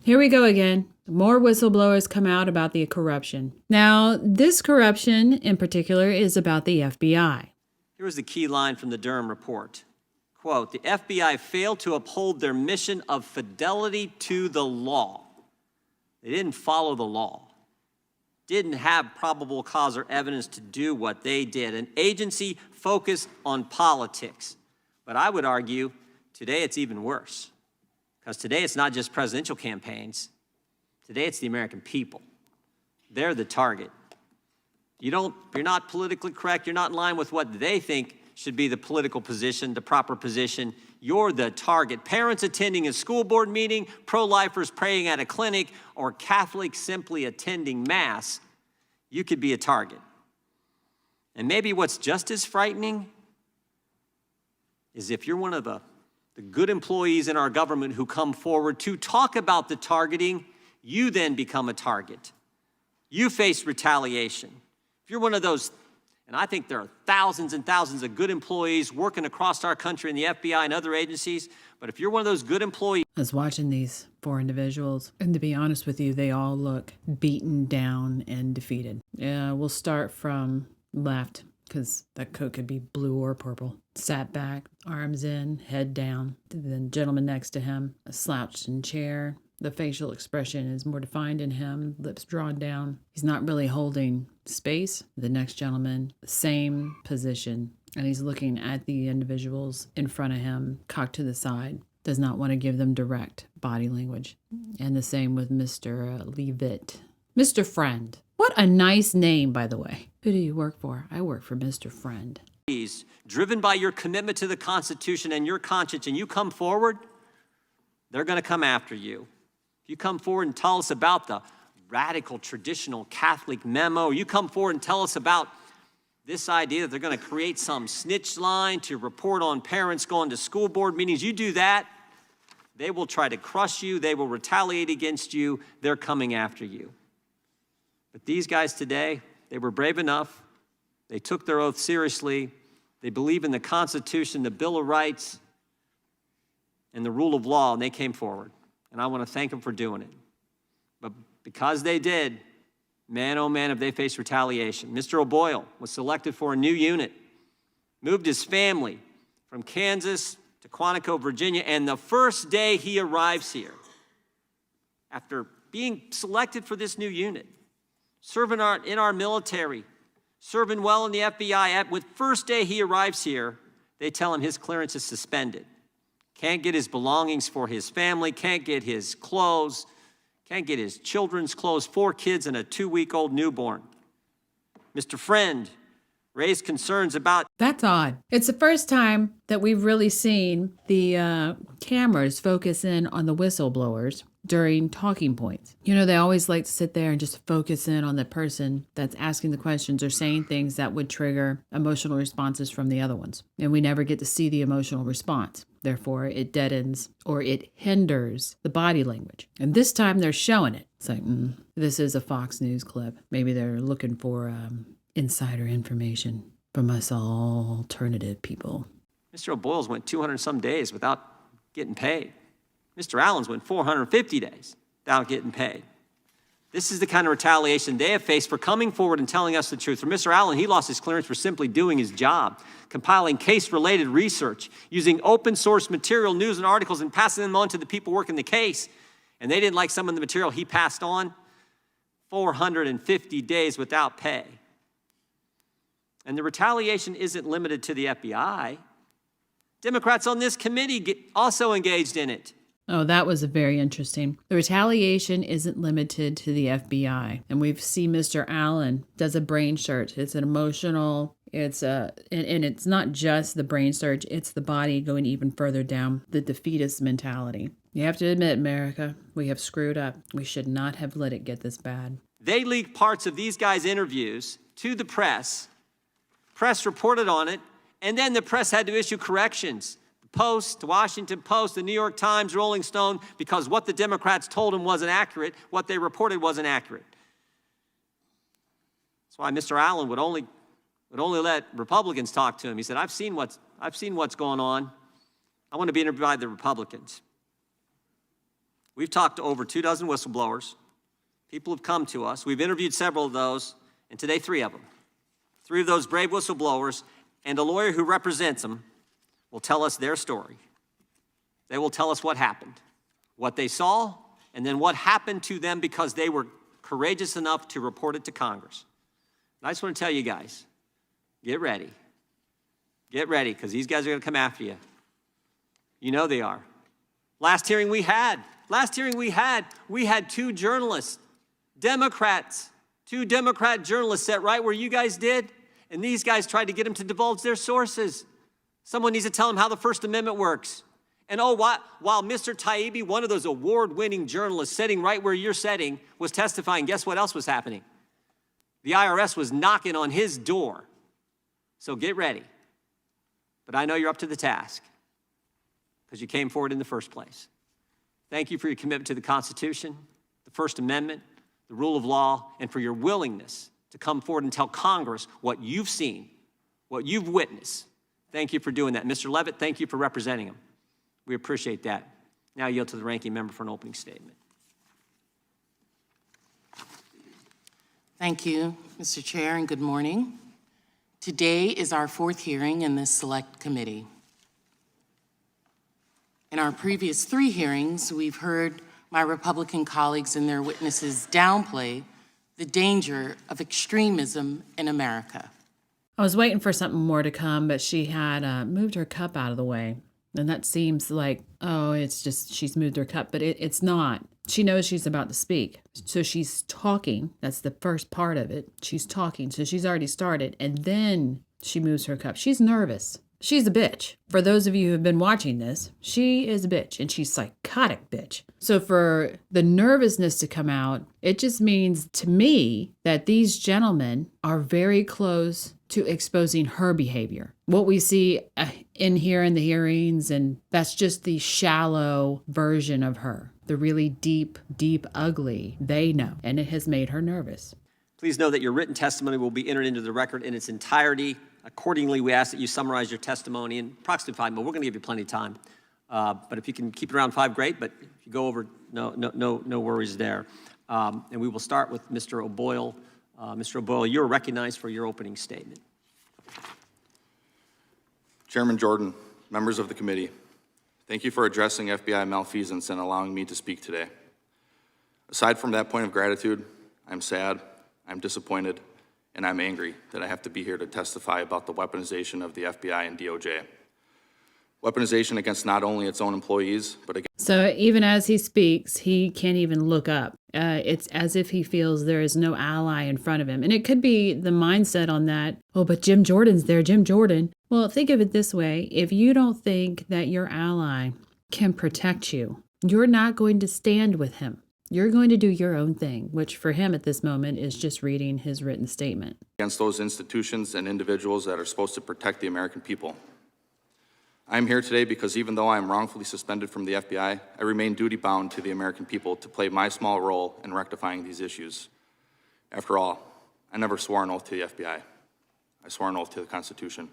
Here we go again. More whistleblowers come out about the corruption. Now, this corruption in particular is about the FBI. Here was the key line from the Durham report. Quote, the FBI failed to uphold their mission of fidelity to the law. They didn't follow the law. Didn't have probable cause or evidence to do what they did. An agency focused on politics. But I would argue today it's even worse. Because today it's not just presidential campaigns. Today it's the American people. They're the target. You're not politically correct. You're not in line with what they think should be the political position, the proper position. You're the target. Parents attending a school board meeting, pro-lifers praying at a clinic, or Catholics simply attending Mass, you could be a target. And maybe what's just as frightening is if you're one of the good employees in our government who come forward to talk about the targeting, you then become a target. You face retaliation. If you're one of those, and I think there are thousands and thousands of good employees working across our country in the FBI and other agencies, but if you're one of those good employees. I was watching these 4 individuals, and to be honest with you, they all look beaten down and defeated. Yeah, we'll start from left, because that coat could be blue or purple. Sat back, arms in, head down. The gentleman next to him, a slouched in chair. The facial expression is more defined in him, lips drawn down. He's not really holding space. The next gentleman, same position, and he's looking at the individuals in front of him, cocked to the side. Does not want to give them direct body language. And the same with Mr. Leavitt. Mr. Friend. What a nice name, by the way. Who do you work for? I work for Mr. Friend. Driven by your commitment to the Constitution and your conscience, and you come forward, they're going to come after you. If you come forward and tell us about the radical traditional Catholic memo, you come forward and tell us about this idea that they're going to create some snitch line to report on parents going to school board meetings, you do that, they will try to crush you. They will retaliate against you. They're coming after you. But these guys today, they were brave enough. They took their oath seriously. They believe in the Constitution, the Bill of Rights, and the rule of law, and they came forward. And I want to thank them for doing it. But because they did, man, oh man, have they faced retaliation. Mr. O'Boyle was selected for a new unit, moved his family from Kansas to Quantico, Virginia, and the first day he arrives here, after being selected for this new unit, serving in our military, serving well in the FBI, with first day he arrives here, they tell him his clearance is suspended. Can't get his belongings for his family, can't get his clothes, can't get his children's clothes, 4 kids and a 2-week-old newborn. Mr. Friend raised concerns about... That's odd. It's the first time that we've really seen the cameras focus in on the whistleblowers during talking points. You know, they always like to sit there and just focus in on the person that's asking the questions or saying things that would trigger emotional responses from the other ones. And we never get to see the emotional response. Therefore, it deadens or it hinders the body language. And this time they're showing it. It's like, this is a Fox News clip. Maybe they're looking for insider information from us alternative people. Mr. O'Boyle's went 200 some days without getting paid. Mr. Allen's went 450 days without getting paid. This is the kind of retaliation they have faced for coming forward and telling us the truth. For Mr. Allen, he lost his clearance for simply doing his job, compiling case-related research, using open-source material, news, and articles, and passing them on to the people working the case. And they didn't like some of the material he passed on. 450 days without pay. And the retaliation isn't limited to the FBI. Democrats on this committee also engaged in it. Oh, that was very interesting. The retaliation isn't limited to the FBI. And we've seen Mr. Allen does a brain search. It's an emotional, and it's not just the brain search, it's the body going even further down, the defeatist mentality. You have to admit, America, we have screwed up. We should not have let it get this bad. They leaked parts of these guys' interviews to the press. Press reported on it, and then the press had to issue corrections. Post, the Washington Post, the New York Times, Rolling Stone, because what the Democrats told them wasn't accurate, what they reported wasn't accurate. That's why Mr. Allen would only let Republicans talk to him. He said, I've seen what's going on. I want to be interviewed by the Republicans. We've talked to over 24 whistleblowers. People have come to us. We've interviewed several of those, and today 3 of them. 3 of those brave whistleblowers and a lawyer who represents them will tell us their story. They will tell us what happened, what they saw, and then what happened to them because they were courageous enough to report it to Congress. And I just want to tell you guys, get ready. Get ready, because these guys are going to come after you. You know they are. Last hearing we had 2 journalists, Democrats, 2 Democrat journalists sat right where you guys did, and these guys tried to get them to divulge their sources. Someone needs to tell them how the First Amendment works. And while Mr. Taibbi, one of those award-winning journalists sitting right where you're sitting, was testifying, guess what else was happening? The IRS was knocking on his door. So get ready. But I know you're up to the task because you came forward in the first place. Thank you for your commitment to the Constitution, the First Amendment, the rule of law, and for your willingness to come forward and tell Congress what you've seen, what you've witnessed. Thank you for doing that. Mr. Levitt, thank you for representing him. We appreciate that. Now I yield to the ranking member for an opening statement. Thank you, Mr. Chair, and good morning. Today is our 4th hearing in this select committee. In our previous 3 hearings, we've heard my Republican colleagues and their witnesses downplay the danger of extremism in America. I was waiting for something more to come, but she had moved her cup out of the way. And that seems like, oh, it's just she's moved her cup, but it's not. She knows she's about to speak. So she's talking. That's the first part of it. She's talking. So she's already started. And then she moves her cup. She's nervous. She's a bitch. For those of you who have been watching this, she is a bitch, and she's psychotic bitch. So for the nervousness to come out, it just means to me that these gentlemen are very close to exposing her behavior. What we see in here in the hearings, and that's just the shallow version of her. The really deep, deep, ugly, they know, and it has made her nervous. Please know that your written testimony will be entered into the record in its entirety. Accordingly, we ask that you summarize your testimony in approximately 5 minutes. We're going to give you plenty of time. But if you can keep it around 5, great. But if you go over, no worries there. And we will start with Mr. O'Boyle. Mr. O'Boyle, you're recognized for your opening statement. Chairman Jordan, members of the committee, thank you for addressing FBI malfeasance and allowing me to speak today. Aside from that point of gratitude, I'm sad, I'm disappointed, and I'm angry that I have to be here to testify about the weaponization of the FBI and DOJ. Weaponization against not only its own employees, but against... So even as he speaks, he can't even look up. It's as if he feels there is no ally in front of him. And it could be the mindset on that, oh, but Jim Jordan's there, Jim Jordan. Well, think of it this way. If you don't think that your ally can protect you, you're not going to stand with him. You're going to do your own thing, which for him at this moment is just reading his written statement. Against those institutions and individuals that are supposed to protect the American people. I'm here today because even though I am wrongfully suspended from the FBI, I remain duty-bound to the American people to play my small role in rectifying these issues. After all, I never swore an oath to the FBI. I swore an oath to the Constitution.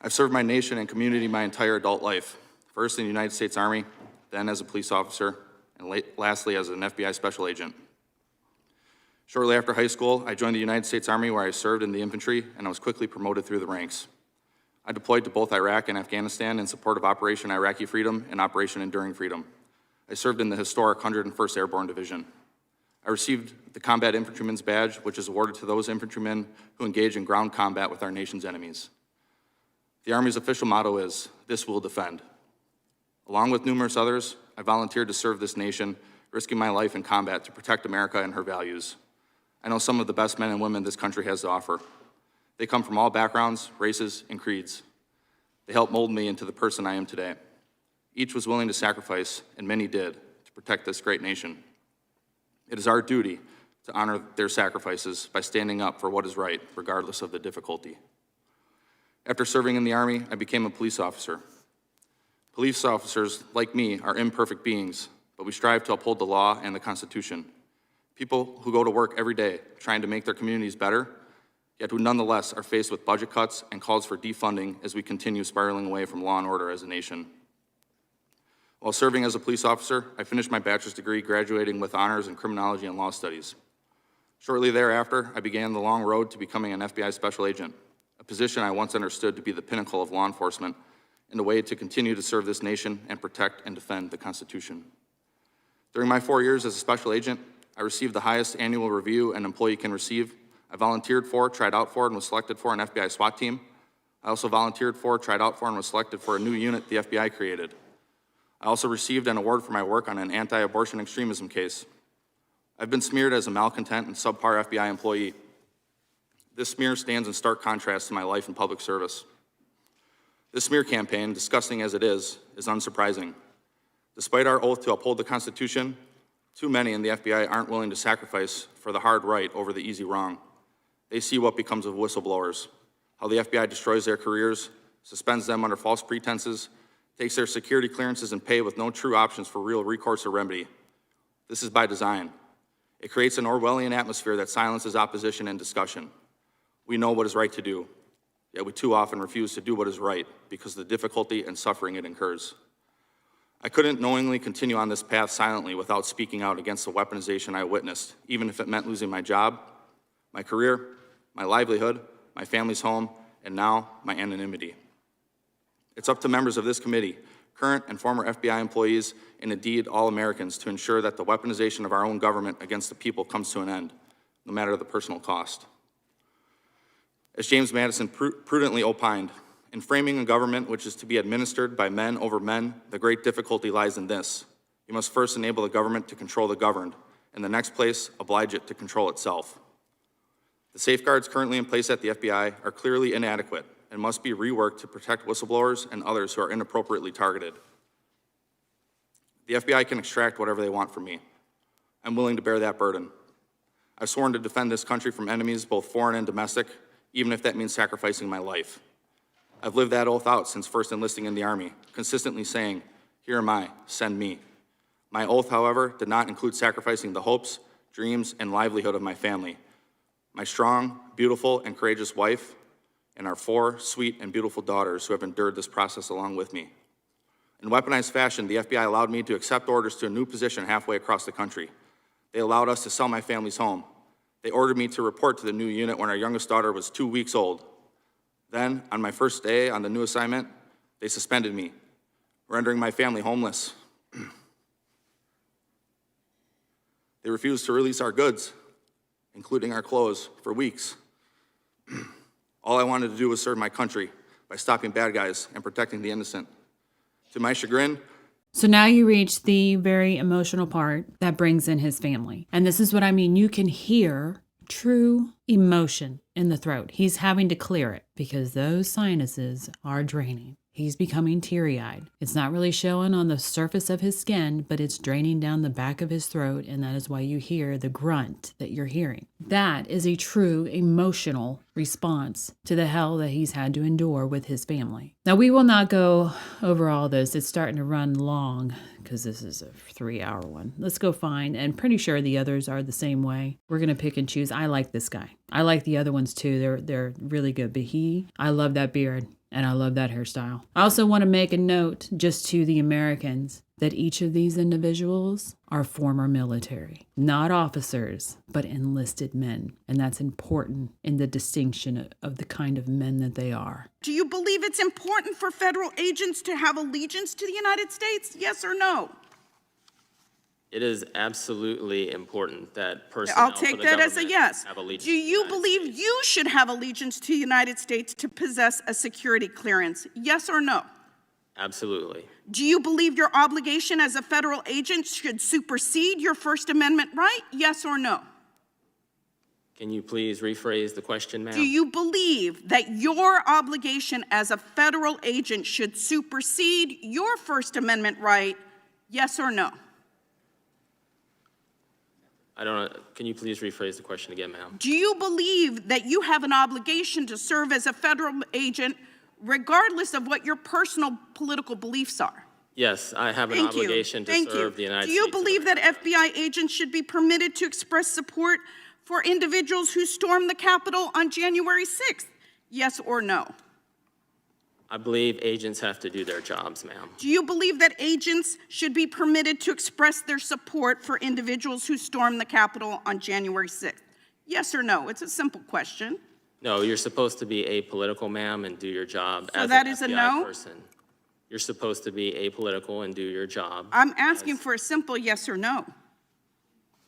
I've served my nation and community my entire adult life, first in the United States Army, then as a police officer, and lastly as an FBI special agent. Shortly after high school, I joined the United States Army where I served in the infantry, and I was quickly promoted through the ranks. I deployed to both Iraq and Afghanistan in support of Operation Iraqi Freedom and Operation Enduring Freedom. I served in the historic 101st Airborne Division. I received the Combat Infantryman's Badge, which is awarded to those infantrymen who engage in ground combat with our nation's enemies. The Army's official motto is, "This will defend." Along with numerous others, I volunteered to serve this nation, risking my life in combat to protect America and her values. I know some of the best men and women this country has to offer. They come from all backgrounds, races, and creeds. They helped mold me into the person I am today. Each was willing to sacrifice, and many did, to protect this great nation. It is our duty to honor their sacrifices by standing up for what is right, regardless of the difficulty. After serving in the Army, I became a police officer. Police officers, like me, are imperfect beings, but we strive to uphold the law and the Constitution. People who go to work every day trying to make their communities better, yet who nonetheless are faced with budget cuts and calls for defunding as we continue spiraling away from law and order as a nation. While serving as a police officer, I finished my bachelor's degree, graduating with honors in criminology and law studies. Shortly thereafter, I began the long road to becoming an FBI special agent, a position I once understood to be the pinnacle of law enforcement and a way to continue to serve this nation and protect and defend the Constitution. During my 4 years as a special agent, I received the highest annual review an employee can receive. I volunteered for, tried out for, and was selected for an FBI SWAT team. I also volunteered for, tried out for, and was selected for a new unit the FBI created. I also received an award for my work on an anti-abortion extremism case. I've been smeared as a malcontent and subpar FBI employee. This smear stands in stark contrast to my life in public service. This smear campaign, disgusting as it is unsurprising. Despite our oath to uphold the Constitution, too many in the FBI aren't willing to sacrifice for the hard right over the easy wrong. They see what becomes of whistleblowers, how the FBI destroys their careers, suspends them under false pretenses, takes their security clearances and pay with no true options for real recourse or remedy. This is by design. It creates an Orwellian atmosphere that silences opposition and discussion. We know what is right to do, yet we too often refuse to do what is right because of the difficulty and suffering it incurs. I couldn't knowingly continue on this path silently without speaking out against the weaponization I witnessed, even if it meant losing my job, my career, my livelihood, my family's home, and now my anonymity. It's up to members of this committee, current and former FBI employees, and indeed all Americans, to ensure that the weaponization of our own government against the people comes to an end, no matter the personal cost. As James Madison prudently opined, in framing a government which is to be administered by men over men, the great difficulty lies in this. You must first enable the government to control the governed, in the next place, oblige it to control itself. The safeguards currently in place at the FBI are clearly inadequate and must be reworked to protect whistleblowers and others who are inappropriately targeted. The FBI can extract whatever they want from me. I'm willing to bear that burden. I've sworn to defend this country from enemies, both foreign and domestic, even if that means sacrificing my life. I've lived that oath out since first enlisting in the Army, consistently saying, "Here am I, send me." My oath, however, did not include sacrificing the hopes, dreams, and livelihood of my family, my strong, beautiful, and courageous wife, and our 4 sweet and beautiful daughters who have endured this process along with me. In weaponized fashion, the FBI allowed me to accept orders to a new position halfway across the country. They allowed us to sell my family's home. They ordered me to report to the new unit when our youngest daughter was 2 weeks old. Then, on my first day on the new assignment, they suspended me, rendering my family homeless. They refused to release our goods, including our clothes, for weeks. All I wanted to do was serve my country by stopping bad guys and protecting the innocent. To my chagrin, So now you reach the very emotional part that brings in his family. And this is what I mean. You can hear true emotion in the throat. He's having to clear it because those sinuses are draining. He's becoming teary-eyed. It's not really showing on the surface of his skin, but it's draining down the back of his throat, and that is why you hear the grunt that you're hearing. That is a true emotional response to the hell that he's had to endure with his family. Now, we will not go over all this. It's starting to run long because this is a 3-hour one. Let's go find, and pretty sure the others are the same way. We're going to pick and choose. I like this guy. I like the other ones too. They're really good, but I love that beard. And I love that hairstyle. I also want to make a note just to the Americans that each of these individuals are former military, not officers, but enlisted men. And that's important in the distinction of the kind of men that they are. Do you believe it's important for federal agents to have allegiance to the United States? Yes or no? It is absolutely important that personnel I'll take that as a yes. have allegiance. Do you believe you should have allegiance to the United States to possess a security clearance? Yes or no? Absolutely. Do you believe your obligation as a federal agent should supersede your First Amendment right? Yes or no? Can you please rephrase the question, ma'am? Do you believe that your obligation as a federal agent should supersede your First Amendment right? Yes or no? I don't know. Can you please rephrase the question again, ma'am? Do you believe that you have an obligation to serve as a federal agent regardless of what your personal political beliefs are? Yes, I have an obligation to serve the United States. Do you believe that FBI agents should be permitted to express support for individuals who stormed the Capitol on January 6th? Yes or no? I believe agents have to do their jobs, ma'am. Do you believe that agents should be permitted to express their support for individuals who stormed the Capitol on January 6th? Yes or no? It's a simple question. No, you're supposed to be apolitical, ma'am, and do your job So as that an is a FBI no? person. You're supposed to be apolitical and do your job. I'm asking for a simple yes or no.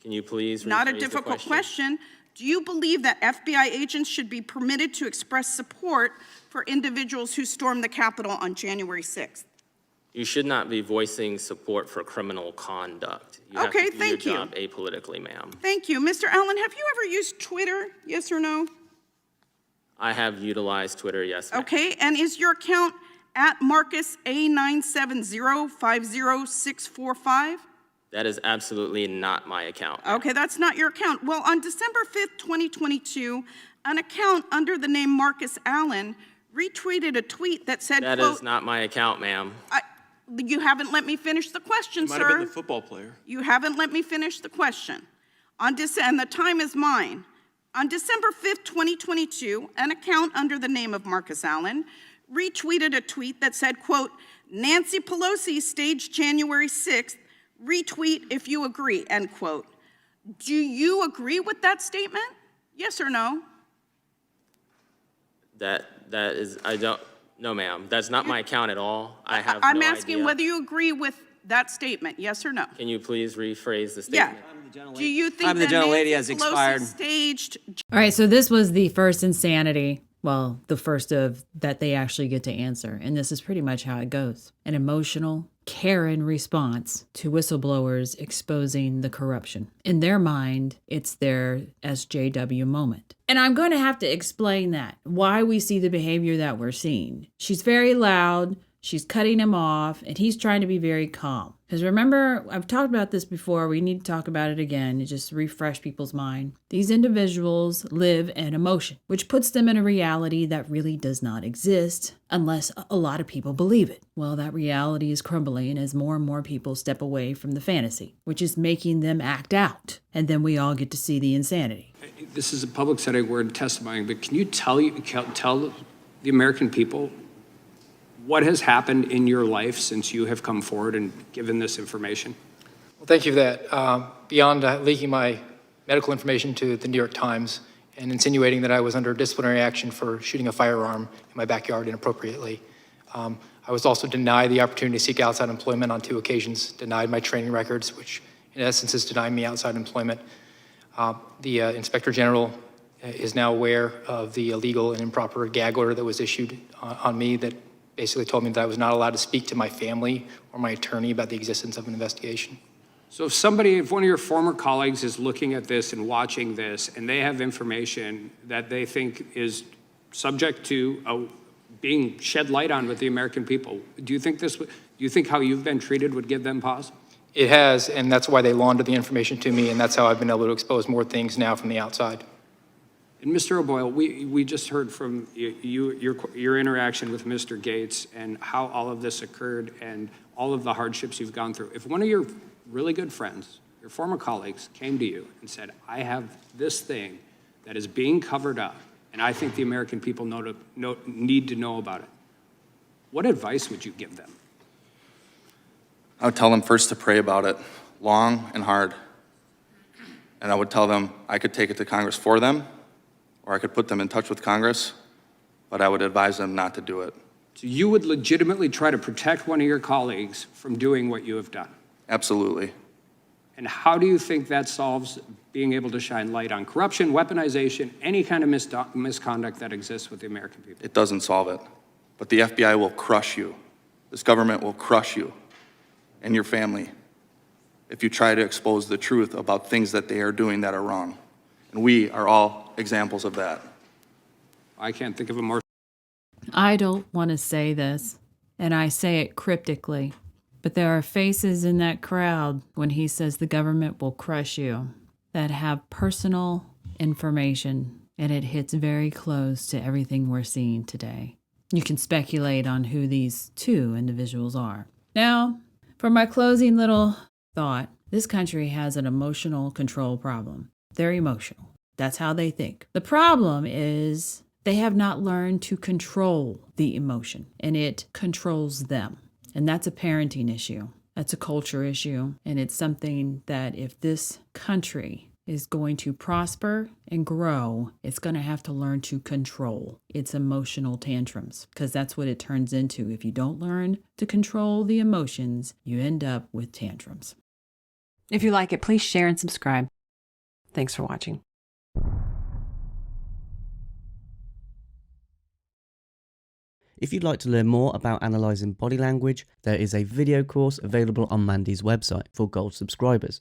Can you please rephrase Not a the difficult question. Do you believe that FBI agents should be permitted to express support for individuals who stormed the Capitol on January 6th? You should not be voicing support for criminal conduct. You Okay, have to do thank you. your job apolitically, ma'am. Thank you. Mr. Allen, have you ever used Twitter? Yes or no? I have utilized Twitter, yes, ma'am. Okay, and is your account at Marcus A970-50645? That is absolutely not my account. Okay, that's not your account. Well, on December 5th, 2022, an account under the name Marcus Allen retweeted a tweet that said, That quote, is not my account, ma'am. you haven't let me finish the question, Might have been sir. the football player. You haven't let me finish the question. And the time is mine. On December 5th, 2022, an account under the name of Marcus Allen retweeted a tweet that said, quote, Nancy Pelosi staged January 6th, retweet if you agree, end quote. Do you agree with that statement? Yes or no? That is, I don't, no, ma'am. That's not my account at all. I have I'm no asking idea. whether you agree with that statement, yes or no? Can you please rephrase the Yeah. statement? Do you think Time of the that gentlelady Nancy has Pelosi expired. staged All right, so this was the first insanity. Well, the first of that they actually get to answer. And this is pretty much how it goes. An emotional Karen response to whistleblowers exposing the corruption. In their mind, it's their SJW moment. And I'm going to have to explain that, why we see the behavior that we're seeing. She's very loud. She's cutting him off, and he's trying to be very calm. Because remember, I've talked about this before. We need to talk about it again to just refresh people's mind. These individuals live in emotion, which puts them in a reality that really does not exist unless a lot of people believe it. Well, that reality is crumbling as more and more people step away from the fantasy, which is making them act out. And then we all get to see the insanity. This is a public setting, we're testifying, but can you tell the American people what has happened in your life since you have come forward and given this information? Well, thank you for that. Beyond leaking my medical information to the New York Times and insinuating that I was under disciplinary action for shooting a firearm in my backyard inappropriately, I was also denied the opportunity to seek outside employment on 2 occasions, denied my training records, which in essence is denying me outside employment. The Inspector General is now aware of the illegal and improper gag order that was issued on me that basically told me that I was not allowed to speak to my family or my attorney about the existence of an investigation. So if one of your former colleagues is looking at this and watching this, and they have information that they think is subject to being shed light on with the American people, do you think how you've been treated would give them pause? It has, and that's why they laundered the information to me, and that's how I've been able to expose more things now from the outside. And Mr. O'Boyle, we just heard from your interaction with Mr. Gates and how all of this occurred and all of the hardships you've gone through. If one of your really good friends, your former colleagues, came to you and said, I have this thing that is being covered up, and I think the American people need to know about it, what advice would you give them? I would tell them first to pray about it, long and hard. And I would tell them I could take it to Congress for them, or I could put them in touch with Congress, but I would advise them not to do it. So you would legitimately try to protect one of your colleagues from doing what you have done? Absolutely. And how do you think that solves being able to shine light on corruption, weaponization, any kind of misconduct that exists with the American people? It doesn't solve it, but the FBI will crush you. This government will crush you and your family if you try to expose the truth about things that they are doing that are wrong. And we are all examples of that. I can't think of a more... I don't want to say this, and I say it cryptically, but there are faces in that crowd when he says the government will crush you that have personal information, and it hits very close to everything we're seeing today. You can speculate on who these 2 individuals are. Now, for my closing little thought, this country has an emotional control problem. They're emotional. That's how they think. The problem is They have not learned to control the emotion, and it controls them. And that's a parenting issue. That's a culture issue. And it's something that if this country is going to prosper and grow, it's going to have to learn to control its emotional tantrums, because that's what it turns into. If you don't learn to control the emotions, you end up with tantrums. If you like it, please share and subscribe. Thanks for watching. If you'd like to learn more about analysing body language, there is a video course available on Mandy's website for Gold subscribers.